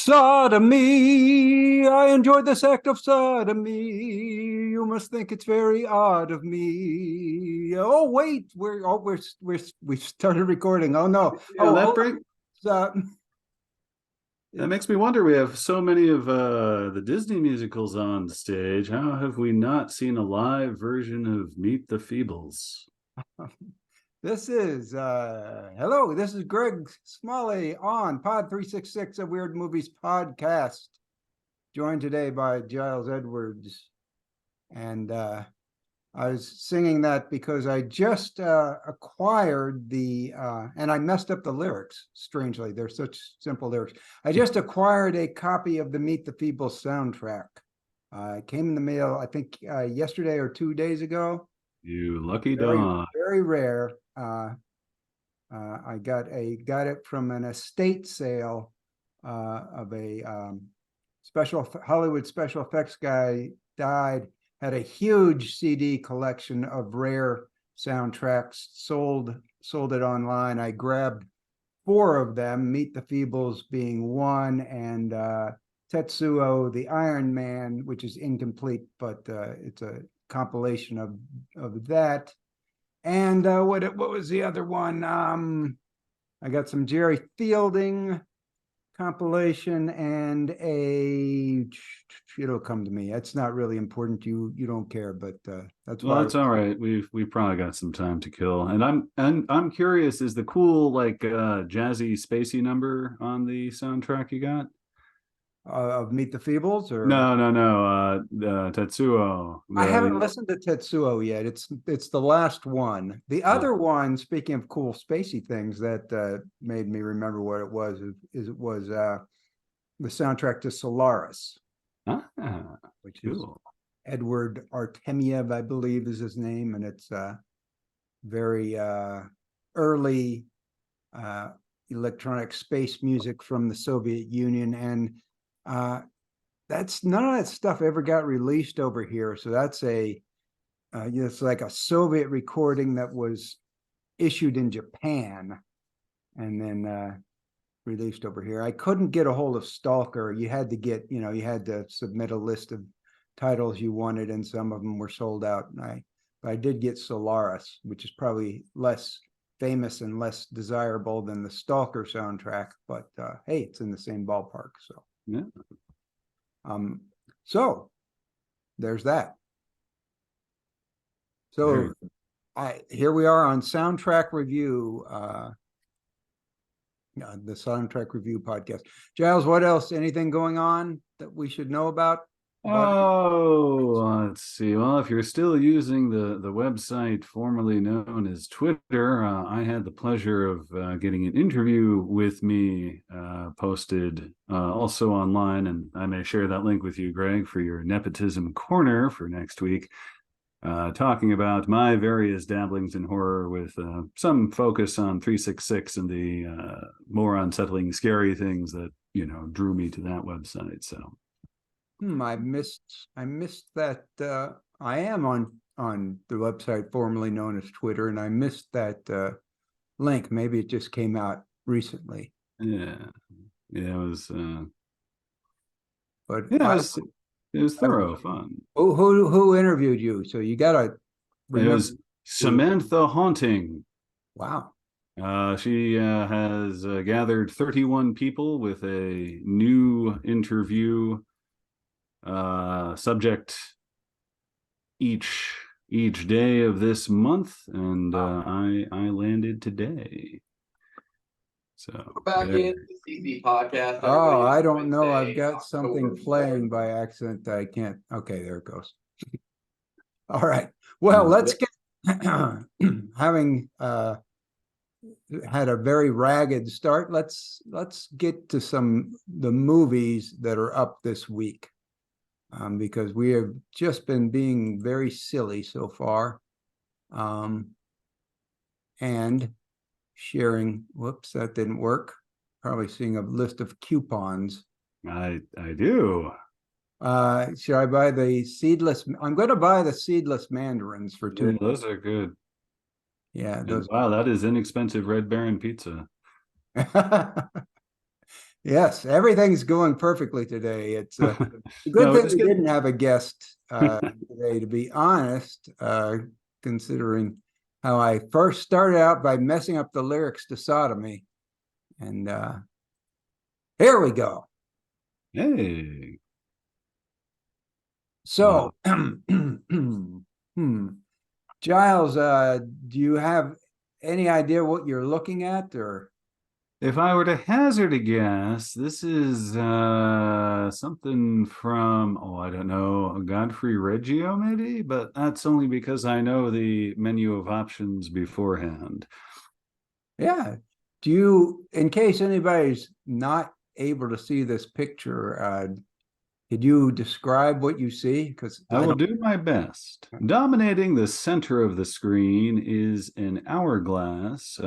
Sodomy, I enjoyed this act of sodomy. You must think it's very odd of me. Oh wait, we started recording. Oh no! Yeah, Uh, that makes me wonder. We have so many of the Disney musicals on stage. How have we not seen a live version of Meet the Feebles? This is hello. This is Greg Smalley on Pod 366, a Weird Movies podcast. Joined today by Giles Edwards, and I was singing that because I just acquired and I messed up the lyrics. Strangely, they're such simple lyrics. I just acquired a copy of the Meet the Feebles soundtrack. It came in the mail, I think, yesterday or 2 days ago. You lucky Very, dog. very rare. I got it from an estate sale of a Hollywood special effects guy. Died, had a huge CD collection of rare soundtracks, sold it online. I grabbed 4 of them, Meet the Feebles being one, and Tetsuo the Iron Man, which is incomplete, but it's a compilation of that. And what was the other one? I got some Jerry Fielding compilation and it'll come to me. That's not really important. You don't care, but that's Well, why. that's all right. We've probably got some time to kill. And I'm curious, is the cool jazzy spacey number on the soundtrack you got? Of Meet the Feebles, or No. Tetsuo. I haven't listened to Tetsuo yet. It's the last one. The other one, speaking of cool spacey things, that made me remember what it was. It was the soundtrack to Solaris, which cool. Is Edward Artemiev, I believe, is his name, and it's very early electronic space music from the Soviet Union, and that's none of that stuff ever got released over here. So that's it's like a Soviet recording that was issued in Japan and then released over here. I couldn't get a hold of Stalker. You had to submit a list of titles you wanted, and some of them were sold out. But I did get Solaris, which is probably less famous and less desirable than the Stalker soundtrack, but hey, it's in the same ballpark. So yeah. So there's that. So here we are on Soundtrack Review, the Soundtrack Review podcast. Giles, what else? Anything going on that we should know about? Oh, let's see. Well, if you're still using the website formerly known as Twitter, I had the pleasure of getting an interview with me posted also online, and I may share that link with you, Greg, for your nepotism corner for next week, talking about my various dabblings in horror with some focus on 366 and the more unsettling, scary things that, drew me to that website. So. I missed that. I am on the website formerly known as Twitter, and I missed that link. Maybe it just came out recently. Yeah, it was. But yeah, it was thorough fun. Who interviewed you? So you gotta remember. It was Samantha Haunting. Wow. She has gathered 31 people with a new interview subject each day of this month, and I landed today. So back in the CB podcast. Oh, I don't know. I've got something playing by accident that I can't. Okay, there it goes. All right. Well, let's get having had a very ragged start. Let's get to the movies that are up this week. Because we have just been being very silly so far, and sharing. Whoops, that didn't work. Probably seeing a list of coupons. I do. Should I buy the seedless? I'm going to buy the seedless mandarins for $2. Those are good. Yeah, those. Wow, that is inexpensive Red Baron pizza. Yes, everything's going perfectly today. It's a good No, thing it's we good. didn't have a guest today, to be honest, considering how I first started out by messing up the lyrics to Sodomy. And here we go. Hey. So, Giles, do you have any idea what you're looking at, or? If I were to hazard a guess, this is something from, oh, I don't know, Godfrey Reggio, maybe, but that's only because I know the menu of options beforehand. Yeah. Do you, in case anybody's not able to see this picture, could you describe what you see? Because I will do my best. Dominating the center of the screen is an hourglass,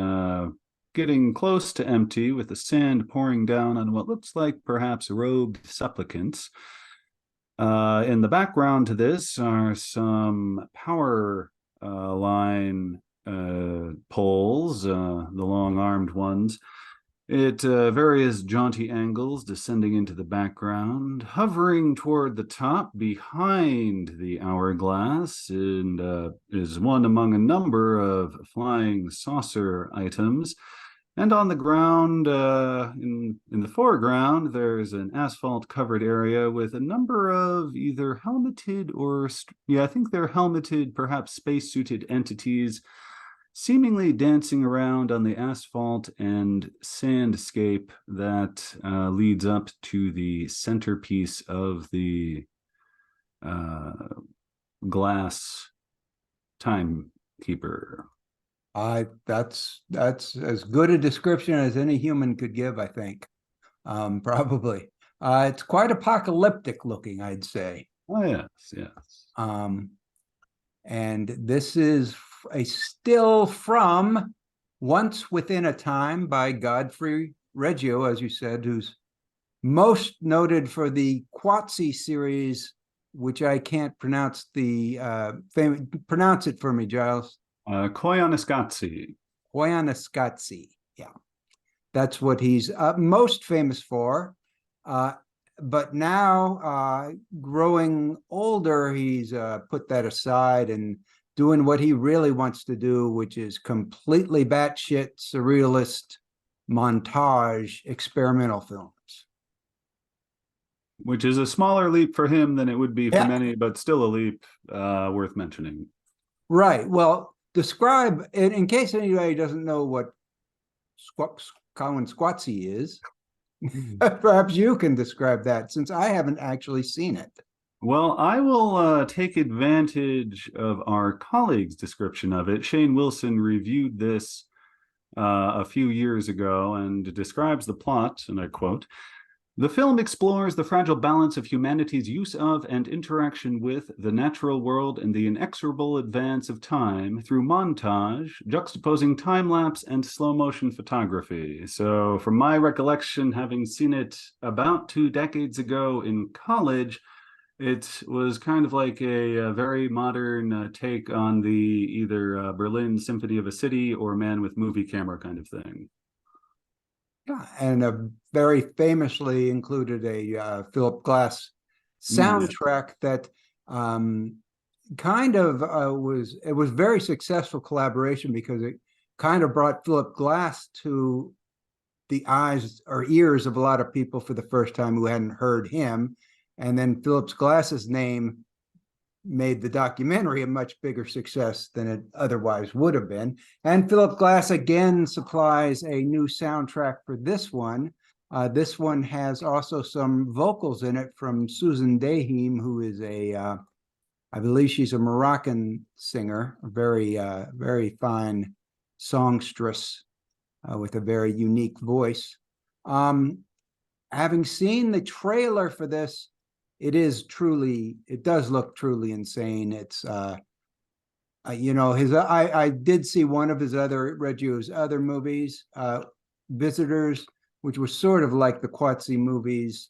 getting close to empty with the sand pouring down on what looks like perhaps robed supplicants. In the background to this are some power line poles, the long-armed ones, at various jaunty angles descending into the background, hovering toward the top behind the hourglass, and is one among a number of flying saucer items. And on the ground, in the foreground, there's an asphalt-covered area with a number of either helmeted or, I think they're helmeted, perhaps spacesuited entities, seemingly dancing around on the asphalt and sandscape that leads up to the centerpiece of the glass timekeeper. That's as good a description as any human could give, I think. Probably. It's quite apocalyptic looking, I'd say. Oh, yes, yes. And this is a still from Once Within a Time by Godfrey Reggio, as you said, who's most noted for the Qatsi series, which I can't pronounce the pronounce it for me, Giles. Koyaanisqatsi. Koyaanisqatsi. Yeah, that's what he's most famous for. But now, growing older, he's put that aside and doing what he really wants to do, which is completely batshit surrealist montage experimental films. Which is a smaller leap for him than it would be for many, but still a leap worth mentioning. Right. Well, describe, in case anybody doesn't know what Koyaanisqatsi is, perhaps you can describe that, since I haven't actually seen it. Well, I will take advantage of our colleague's description of it. Shane Wilson reviewed this a few years ago and describes the plot, and I quote, "The film explores the fragile balance of humanity's use of and interaction with the natural world and the inexorable advance of time through montage, juxtaposing time-lapse and slow-motion photography." So from my recollection, having seen it about 2 decades ago in college, it was kind of like a very modern take on the either Berlin Symphony of a City or Man with Movie Camera kind of thing. Yeah, and very famously included a Philip Glass soundtrack that kind of was very successful collaboration, because it kind of brought Philip Glass to the eyes or ears of a lot of people for the first time who hadn't heard him. And then Philip Glass's name made the documentary a much bigger success than it otherwise would have been. And Philip Glass again supplies a new soundtrack for this one. This one has also some vocals in it from Sussan Deyhim, who is I believe she's a Moroccan singer, a very fine songstress with a very unique voice. Having seen the trailer for this, it does look truly insane. It's I did see one of Reggio's other movies, Visitors, which was sort of like the Qatsi movies,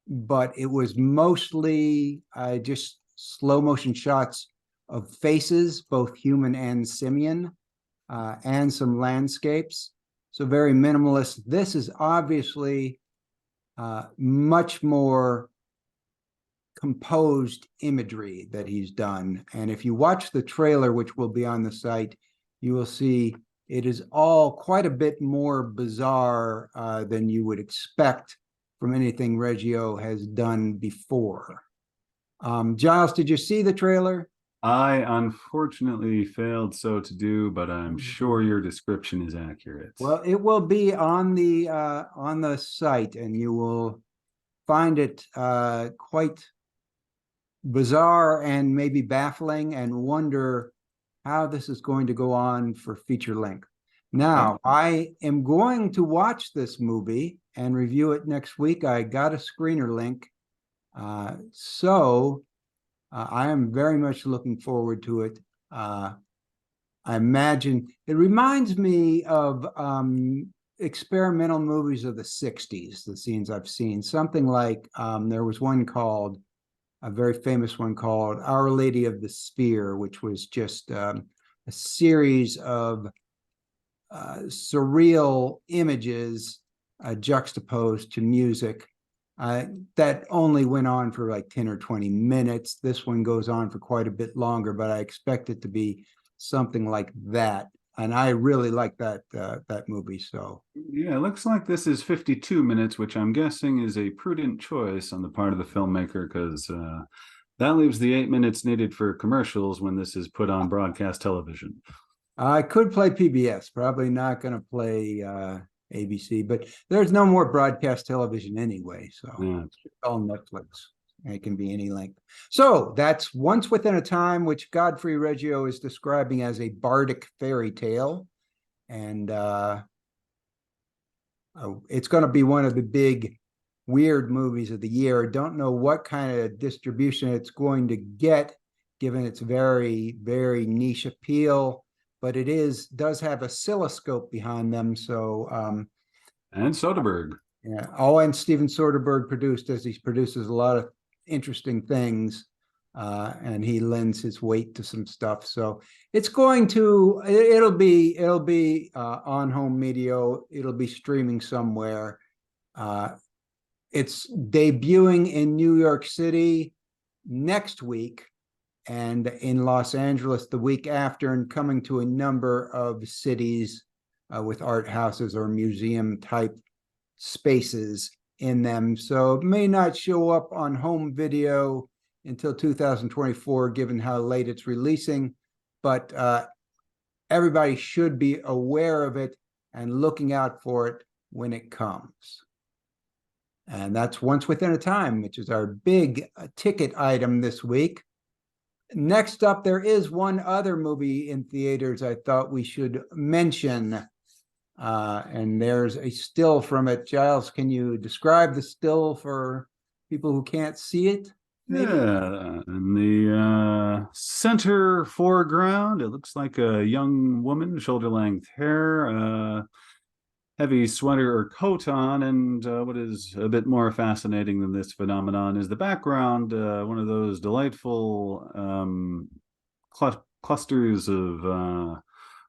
but it was mostly just slow motion shots of faces, both human and simian, and some landscapes. so very minimalist. This is obviously much more composed imagery that he's done. And if you watch the trailer, which will be on the site, you will see it is all quite a bit more bizarre than you would expect from anything Reggio has done before. Giles, did you see the trailer? I unfortunately failed so to do, but I'm sure your description is accurate. Well, it will be on the site, and you will find it quite bizarre and maybe baffling, and wonder how this is going to go on for feature length. Now, I am going to watch this movie and review it next week. I got a screener link. So I am very much looking forward to it. I imagine it reminds me of experimental movies of the 60s, the scenes I've seen. Something like there was one called, a very famous one called Our Lady of the Sphere, which was just a series of surreal images juxtaposed to music that only went on for like 10 or 20 minutes. This one goes on for quite a bit longer, but I expect it to be something like that. And I really like that movie. So yeah, it looks like this is 52 minutes, which I'm guessing is a prudent choice on the part of the filmmaker, because that leaves the 8 minutes needed for commercials when this is put on broadcast television. I could play PBS, probably not going to play ABC, but there's no more broadcast television anyway. So Yeah. it's all Netflix. It can be any length. So that's Once Within a Time, which Godfrey Reggio is describing as a bardic fairy tale. And it's going to be one of the big weird movies of the year. Don't know what kind of distribution it's going to get, given its very, very niche appeal. But it does have a oscilloscope behind them. So And Soderbergh. yeah. Oh, and Steven Soderbergh produced, as he produces a lot of interesting things, and he lends his weight to some stuff. So it's going to, it'll be on home video. It'll be streaming somewhere. It's debuting in New York City next week, and in Los Angeles the week after, and coming to a number of cities with art houses or museum type spaces in them. So it may not show up on home video until 2024, given how late it's releasing, but everybody should be aware of it and looking out for it when it comes. And that's Once Within a Time, which is our big ticket item this week. Next up, there is one other movie in theaters I thought we should mention. And there's a still from it. Giles, can you describe the still for people who can't see it? Maybe? Yeah, in the center foreground, it looks like a young woman, shoulder-length hair, heavy sweater or coat on, and what is a bit more fascinating than this phenomenon is the background, one of those delightful clusters of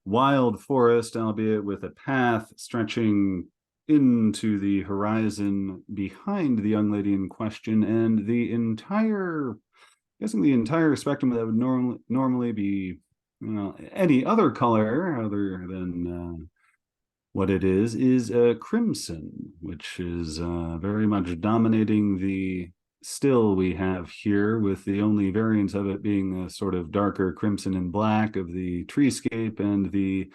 wild forest, albeit with a path stretching into the horizon behind the young lady in question, and the entire, guessing the entire spectrum that would normally be, any other color other than what it is crimson, which is very much dominating the still we have here, with the only variant of it being a sort of darker crimson and black of the treescape and the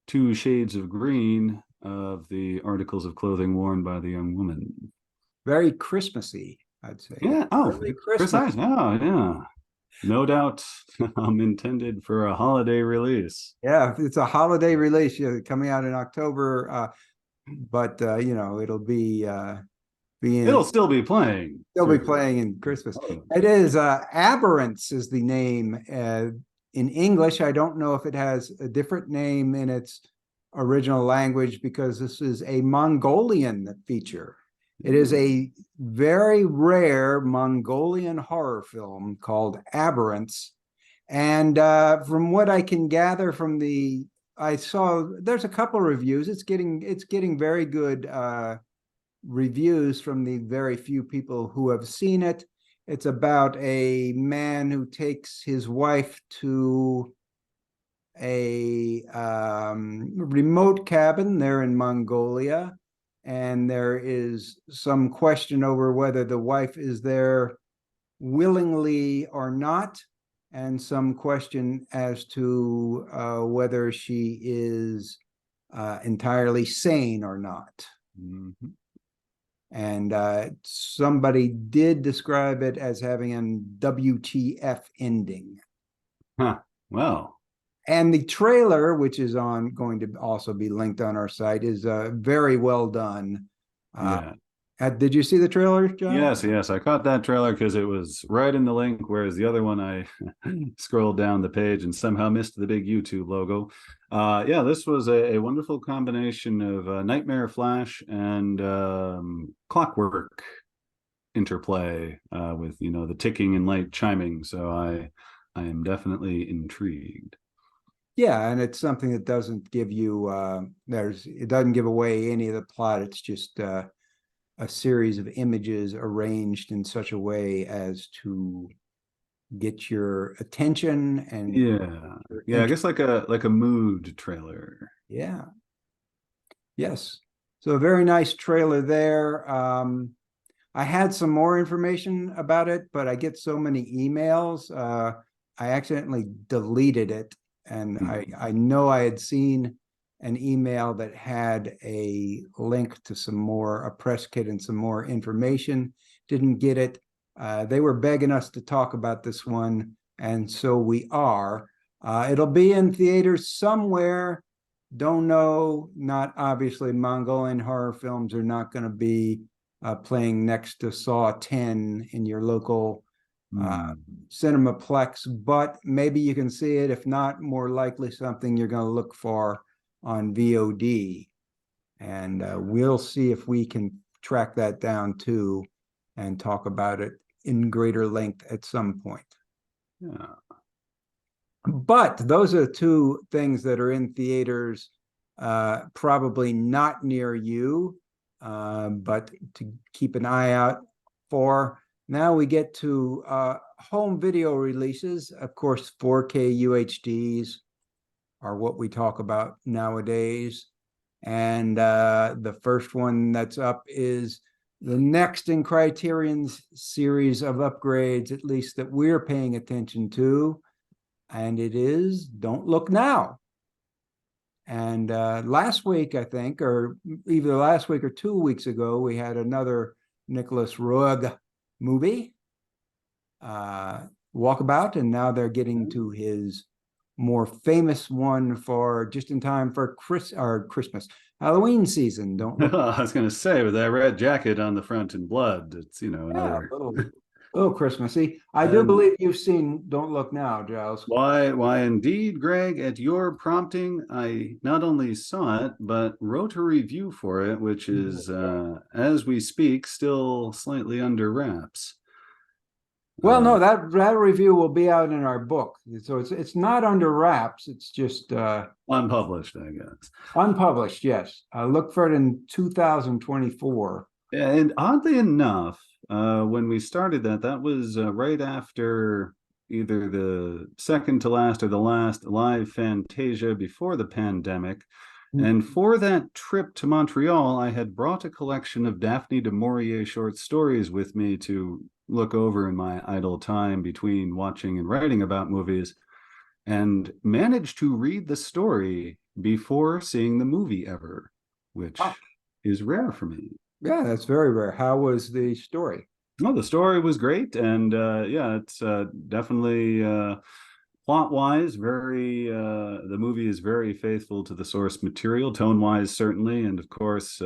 two shades of green of the articles of clothing worn by the young woman. Very Christmassy, I'd say. Yeah. Oh, Very precise. Oh, yeah. No doubt intended for a holiday release. Yeah, it's a holiday release, coming out in October, but it'll be It'll still be playing. They'll be playing in Christmas. Oh. It is Aberrance is the name in English. I don't know if it has a different name in its original language, because this is a Mongolian feature. It is a very rare Mongolian horror film called Aberrance. And from what I can gather from the I saw there's a couple reviews. It's getting very good reviews from the very few people who have seen it. It's about a man who takes his wife to a remote cabin there in Mongolia, and there is some question over whether the wife is there willingly or not, and some question as to whether she is entirely sane or not. Mhm. And somebody did describe it as having a WTF ending. Huh. Well, And the trailer, which is going to also be linked on our site, is very well done. yeah. Did you see the trailer, Giles? Yes, I caught that trailer because it was right in the link, whereas the other one I scrolled down the page and somehow missed the big YouTube logo. Yeah, this was a wonderful combination of Nightmare Flash and Clockwork interplay with the ticking and light chiming. So I am definitely intrigued. Yeah, and it's something that doesn't give you it doesn't give away any of the plot. It's just a series of images arranged in such a way as to get your attention and Yeah, I guess like a mood trailer. yeah. Yes. So a very nice trailer there. I had some more information about it, but I get so many emails. I accidentally deleted it. And I know I had seen an email that had a link to a press kit and some more information. Didn't get it. They were begging us to talk about this one, and so we are. It'll be in theaters somewhere. Don't know. Not obviously. Mongolian horror films are not going to be playing next to Saw 10 in your local Cinemaplex, but maybe you can see it. If not, more likely something you're going to look for on VOD. And we'll see if we can track that down too and talk about it in greater length at some point. Yeah. But those are two things that are in theaters, probably not near you, but to keep an eye out for. Now we get to home video releases. Of course, 4K UHDs are what we talk about nowadays. And the first one that's up is the next in Criterion's series of upgrades, at least that we're paying attention to. And it is Don't Look Now. And last week, I think, or either last week or 2 weeks ago, we had another Nicholas Roeg movie, Walkabout, and now they're getting to his more famous one for just in time for Christmas, Halloween season. Don't look. I was going to say, with that red jacket on the front in blood, it's another. A little Christmassy. I do believe you've seen Don't Look Now, Giles. Why indeed, Greg, at your prompting, I not only saw it, but wrote a review for it, which is, as we speak, still slightly under wraps. Well, no, that review will be out in our book. So it's not under wraps. It's just Unpublished, I guess. Unpublished, yes. Look for it in 2024. And oddly enough, when we started that was right after either the second to last or the last live Fantasia before the pandemic. And for that trip to Montreal, I had brought a collection of Daphne du Maurier short stories with me to look over in my idle time between watching and writing about movies, and managed to read the story before seeing the movie ever, which is rare for me. Yeah, that's very rare. How was the story? Oh, the story was great, and it's definitely plot-wise the movie is very faithful to the source material, tone-wise certainly, and of course,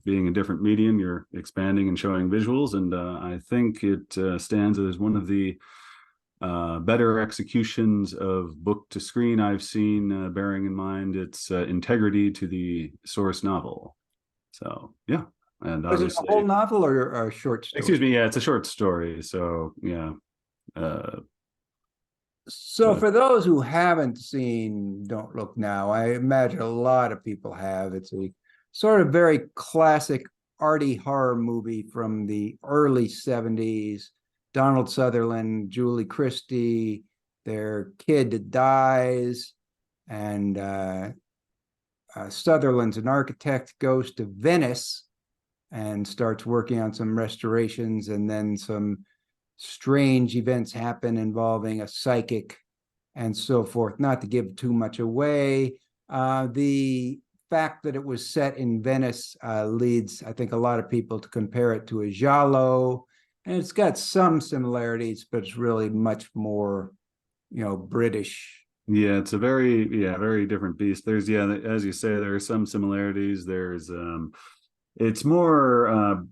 being a different medium, you're expanding and showing visuals, and I think it stands as one of the better executions of book to screen I've seen, bearing in mind its integrity to the source novel. So, yeah. And was it a whole novel or a short story? Excuse me, yeah, it's a short story. So, yeah. So for those who haven't seen Don't Look Now, I imagine a lot of people have. It's a sort of very classic arty horror movie from the early 70s. Donald Sutherland, Julie Christie, their kid dies, and Sutherland's an architect, goes to Venice and starts working on some restorations, and then some strange events happen involving a psychic and so forth. Not to give too much away, the fact that it was set in Venice leads, I think, a lot of people to compare it to a giallo, and it's got some similarities, but it's really much more, British. Yeah, it's a very different beast. There's, as you say, there are some similarities. There's it's more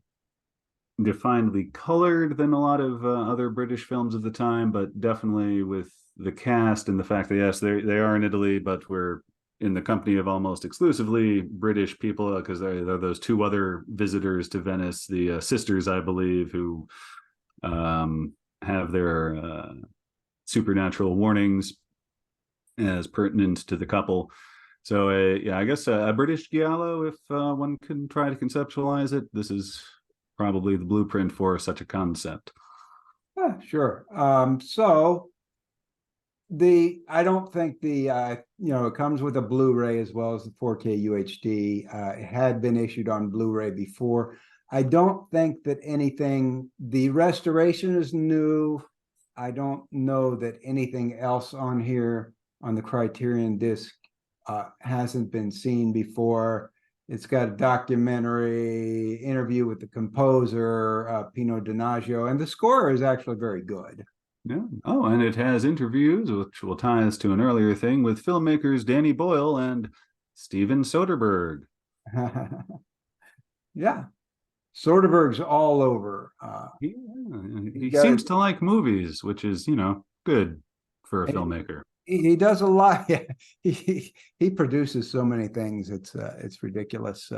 definedly colored than a lot of other British films of the time, but definitely with the cast and the fact that, yes, they are in Italy, but we're in the company of almost exclusively British people, because there are those two other visitors to Venice, the sisters, I believe, who have their supernatural warnings as pertinent to the couple. So, I guess a British giallo, if one can try to conceptualize it, this is probably the blueprint for such a concept. Sure. So I don't think it comes with a Blu-ray as well as the 4K UHD. It had been issued on Blu-ray before. I don't think that the restoration is new. I don't know that anything else on here on the Criterion disc hasn't been seen before. It's got a documentary interview with the composer, Pino Donaggio, and the score is actually very good. Yeah. Oh, and it has interviews, which will tie us to an earlier thing, with filmmakers Danny Boyle and Steven Soderbergh. Yeah. Soderbergh's all over. He seems to like movies, which is, good for a filmmaker. He does a lot. Yeah. He produces so many things. It's ridiculous.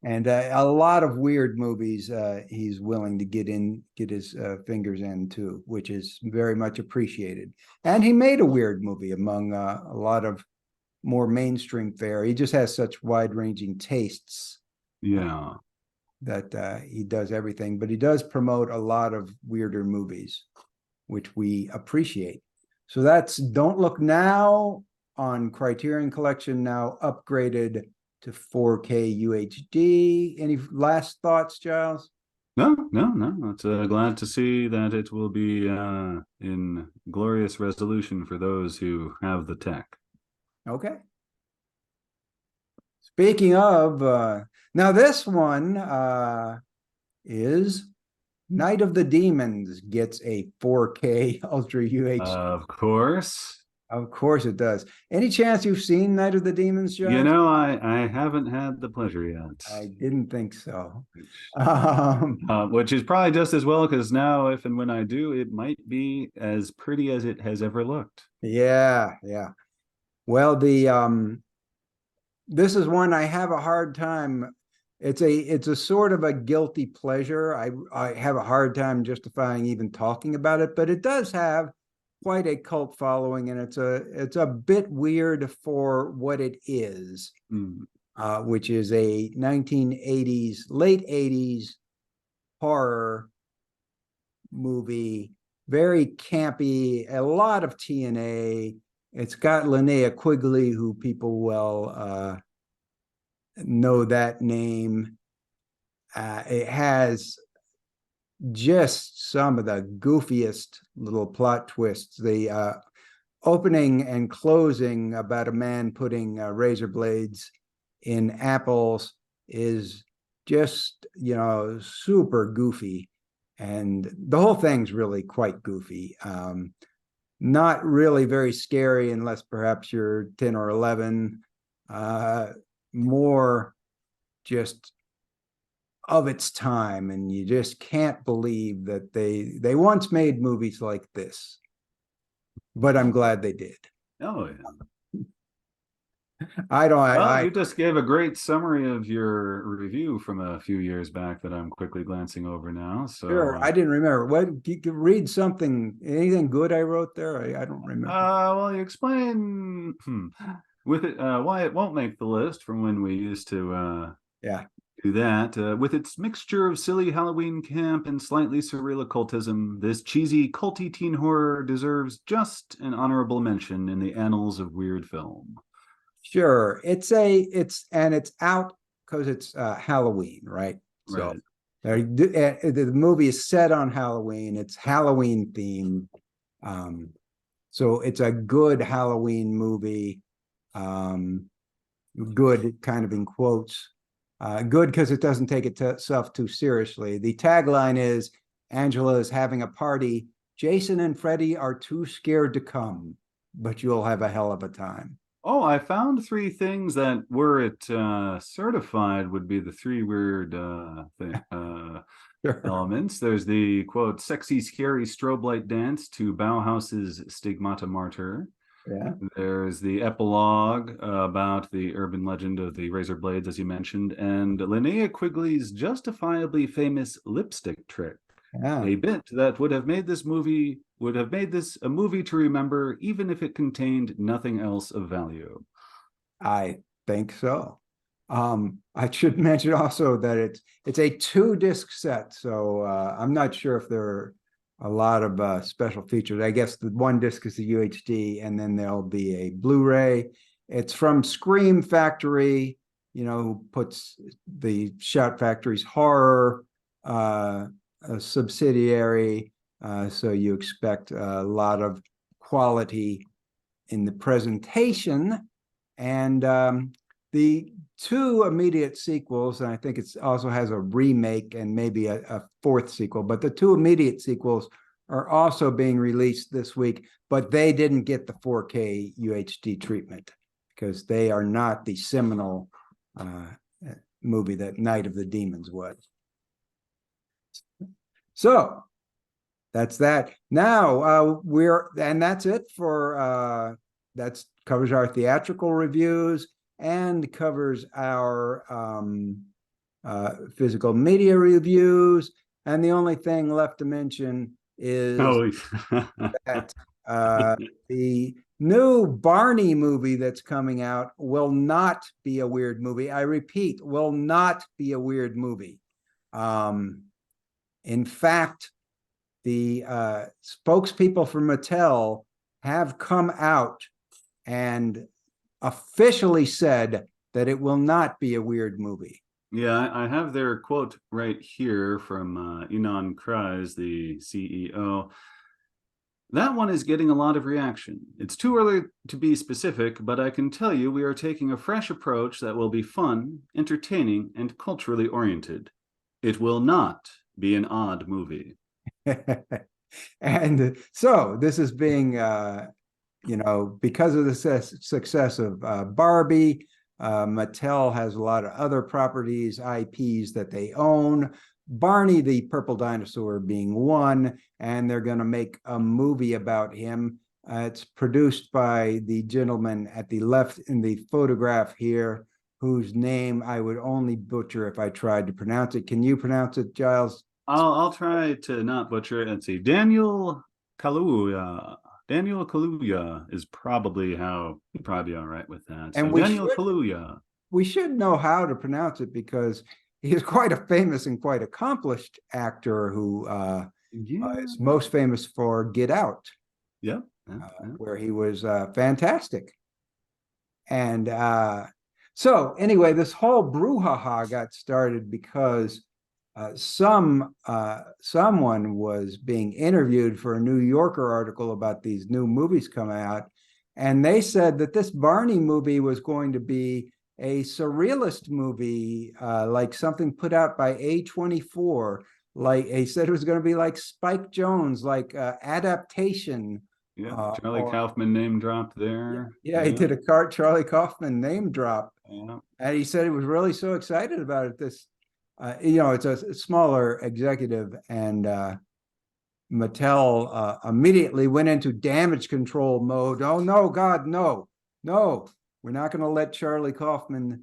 And a lot of weird movies he's willing to get his fingers into, which is very much appreciated. And he made a weird movie among a lot of more mainstream fare. He just has such wide-ranging tastes. Yeah. That he does everything, but he does promote a lot of weirder movies, which we appreciate. So that's Don't Look Now on Criterion Collection, now upgraded to 4K UHD. Any last thoughts, Giles? No. It's glad to see that it will be in glorious resolution for those who have the tech. Okay. Speaking of, now this one is Night of the Demons gets a 4K Ultra UHD. Of course. Of course it does. Any chance you've seen Night of the Demons, John? I haven't had the pleasure yet. I didn't think so. Which is probably just as well, because now, if and when I do, it might be as pretty as it has ever looked. Yeah. Well, this is one I have a hard time. It's a sort of a guilty pleasure. I have a hard time justifying even talking about it, but it does have quite a cult following, and it's a bit weird for what it is, which is a 1980s, late 80s horror movie, very campy, a lot of TNA. It's got Linnea Quigley, who people well know that name. It has just some of the goofiest little plot twists. The opening and closing about a man putting razor blades in apples is just, super goofy. And the whole thing's really quite goofy. Not really very scary unless perhaps you're 10 or 11. More just of its time, and you just can't believe that they once made movies like this, but I'm glad they did. Oh I don't. Well, you just gave a great summary of your review from a few years back that I'm quickly glancing over now. So, sure. I didn't remember. What you could read something? Anything good I wrote there? I don't remember. well, you explain with it why it won't make the list from when we used to Yeah. do that. With its mixture of silly Halloween camp and slightly surreal occultism, this cheesy, culty teen horror deserves just an honorable mention in the annals of weird film. Sure. It's out because it's Halloween, right? So Right. the movie is set on Halloween. It's Halloween themed. So it's a good Halloween movie. Good kind of in quotes. Good because it doesn't take itself too seriously. The tagline is Angela is having a party. Jason and Freddy are too scared to come, but you'll have a hell of a time. Oh, I found three things that, were it certified, would be the three weird Sure. elements. There's the quote, sexy, scary strobe light dance to Bauhaus's Stigmata Martyr. Yeah. There's the epilogue about the urban legend of the razor blades, as you mentioned, and Linnea Quigley's justifiably famous lipstick trick. Yeah. A bit that would have made this a movie to remember, even if it contained nothing else of value. I think so. I should mention also that it's a 2-disc set, so I'm not sure if there are a lot of special features. I guess the one disc is the UHD, and then there'll be a Blu-ray. It's from Scream Factory, who puts the Shout Factory's horror a subsidiary. So you expect a lot of quality in the presentation. And the two immediate sequels, and I think it also has a remake and maybe a fourth sequel, but the two immediate sequels are also being released this week, but they didn't get the 4K UHD treatment because they are not the seminal movie that Night of the Demons was. So that's that. Now and that's it for that covers our theatrical reviews and covers our physical media reviews. And the only thing left to mention is that the new Barney movie that's coming out will not be a weird movie. I repeat, will not be a weird movie. In fact, the spokespeople for Mattel have come out and officially said that it will not be a weird movie. Yeah, I have their quote right here from Ynon Kreiz, the CEO. That one is getting a lot of reaction. It's too early to be specific, but I can tell you we are taking a fresh approach that will be fun, entertaining, and culturally oriented. It will not be an odd movie. And so this is being, because of the success of Barbie, Mattel has a lot of other properties, IPs that they own. Barney the Purple Dinosaur being one, and they're going to make a movie about him. It's produced by the gentleman at the left in the photograph here, whose name I would only butcher if I tried to pronounce it. Can you pronounce it, Giles? I'll try to not butcher it. Let's see. Daniel Kaluuya. Daniel Kaluuya is probably how you'd probably be all right with that. And so Daniel Kaluuya. We should know how to pronounce it because he is quite a famous and quite accomplished actor who is most famous for Get Out. Yep. Where he was fantastic. And so anyway, this whole brouhaha got started because someone was being interviewed for a New Yorker article about these new movies coming out, and they said that this Barney movie was going to be a surrealist movie, like something put out by A24. Like he said, it was going to be like Spike Jonze, like adaptation. Yeah, Charlie Kaufman name dropped there. Yeah, he did a Charlie Kaufman name drop, yeah. And he said he was really so excited about it. This, it's a smaller executive, and Mattel immediately went into damage control mode. Oh no, God, no, We're not going to let Charlie Kaufman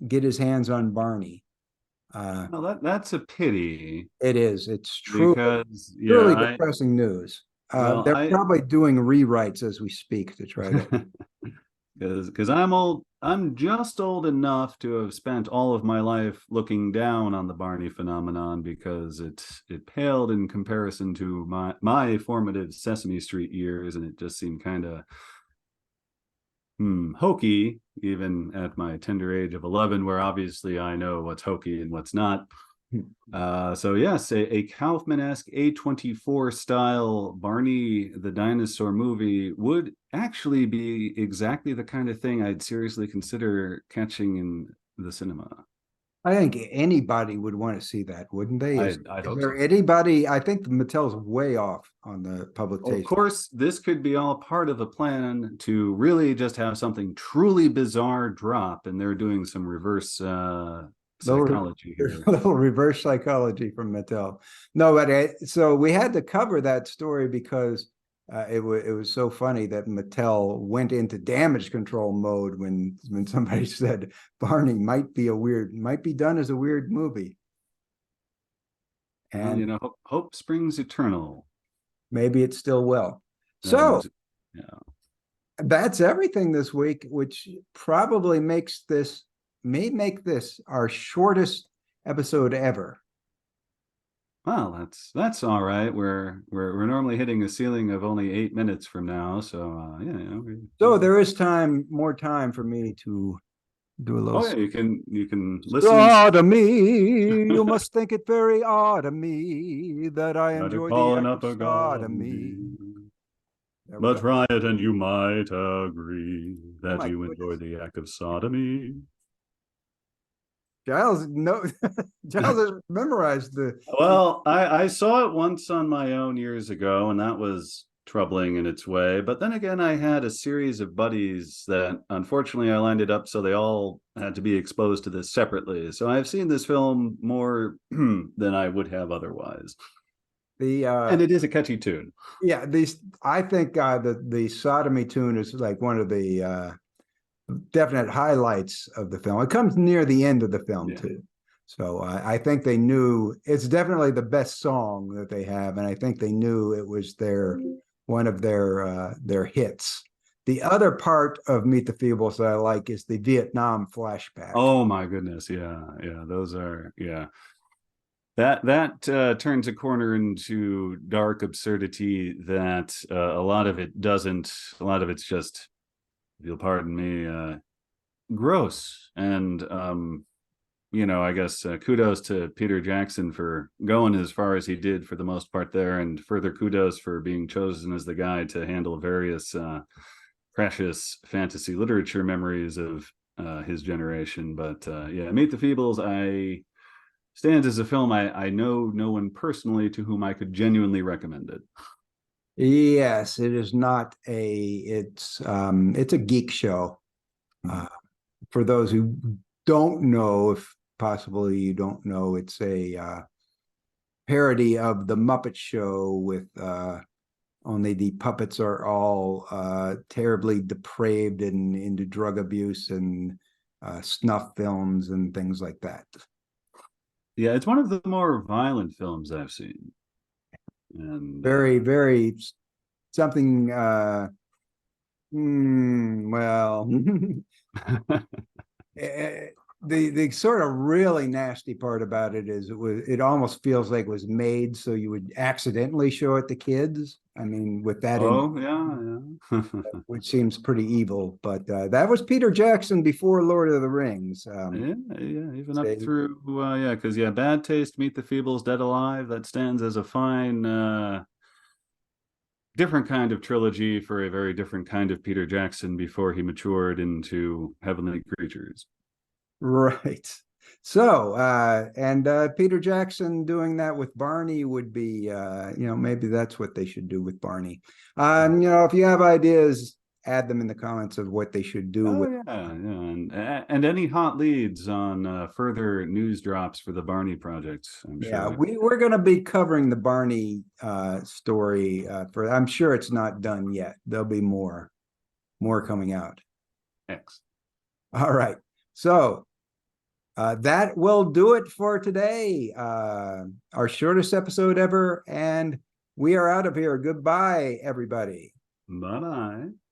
get his hands on Barney. Well, that's a pity. It is. It's Because truly depressing news. Well, They're probably doing rewrites as we speak to try to. Because I'm just old enough to have spent all of my life looking down on the Barney phenomenon, because it paled in comparison to my formative Sesame Street years, and it just seemed kind of hokey, even at my tender age of 11, where obviously I know what's hokey and what's not. So yes, a Kaufman-esque A24 style Barney the Dinosaur movie would actually be exactly the kind of thing I'd seriously consider catching in the cinema. I think anybody would want to see that, wouldn't they? Is hope there so. anybody? I think Mattel's way off on the public taste. Of course, this could be all part of a plan to really just have something truly bizarre drop, and they're doing some reverse psychology here. A little reverse psychology from Mattel. No, but so we had to cover that story because it was so funny that Mattel went into damage control mode when somebody said Barney might be done as a weird movie. And well, hope springs eternal. Maybe it still will. So that's everything this week, which probably may make this our shortest episode ever. Well, that's all right. We're normally hitting a ceiling of only 8 minutes from now, so So there is more time for me to do a little. Oh yeah, you can listen. Sodomy, you must think it very odd of me that I enjoy the act of sodomy. But try it and you might agree that you goodness. enjoy the act of sodomy. Giles has memorized the. Well, I saw it once on my own years ago, and that was troubling in its way. But then again, I had a series of buddies that unfortunately I lined it up so they all had to be exposed to this separately. So I've seen this film more than I would have otherwise. And it is a catchy tune. Yeah, I think the sodomy tune is like one of the definite highlights of the film. It comes near the end of the film too. So I think they knew it's definitely the best song that they have, and I think they knew it was one of their hits. The other part of Meet the Feebles that I like is the Vietnam flashback. Oh my goodness, those are that turns a corner into dark absurdity that a lot of it doesn't. A lot of it's just, if you'll pardon me, gross. And I guess kudos to Peter Jackson for going as far as he did for the most part there, and further kudos for being chosen as the guy to handle various precious fantasy literature memories of his generation. But Meet the Feebles stands as a film I know no one personally to whom I could genuinely recommend it. Yes, it is not it's a geek show. For those who don't know, if possibly you don't know, it's a parody of the Muppet Show with only the puppets are all terribly depraved and into drug abuse and snuff films and things like that. Yeah, it's one of the more violent films I've seen. And very, very something well the sort of really nasty part about it is it almost feels like it was made so you would accidentally show it to kids. I mean, with that which seems pretty evil, but that was Peter Jackson before Lord of the Rings. Even up through because Bad Taste, Meet the Feebles, Dead Alive, that stands as a fine different kind of trilogy for a very different kind of Peter Jackson before he matured into Heavenly Creatures. Right. So, and Peter Jackson doing that with Barney would be, maybe that's what they should do with Barney. If you have ideas, add them in the comments of what they should do. And any hot leads on further news drops for the Barney project. We're going to be covering the Barney story I'm sure it's not done yet. There'll be more coming out. Excellent. All right. So that will do it for today. Our shortest episode ever. And we are out of here. Goodbye, everybody. Bye-bye.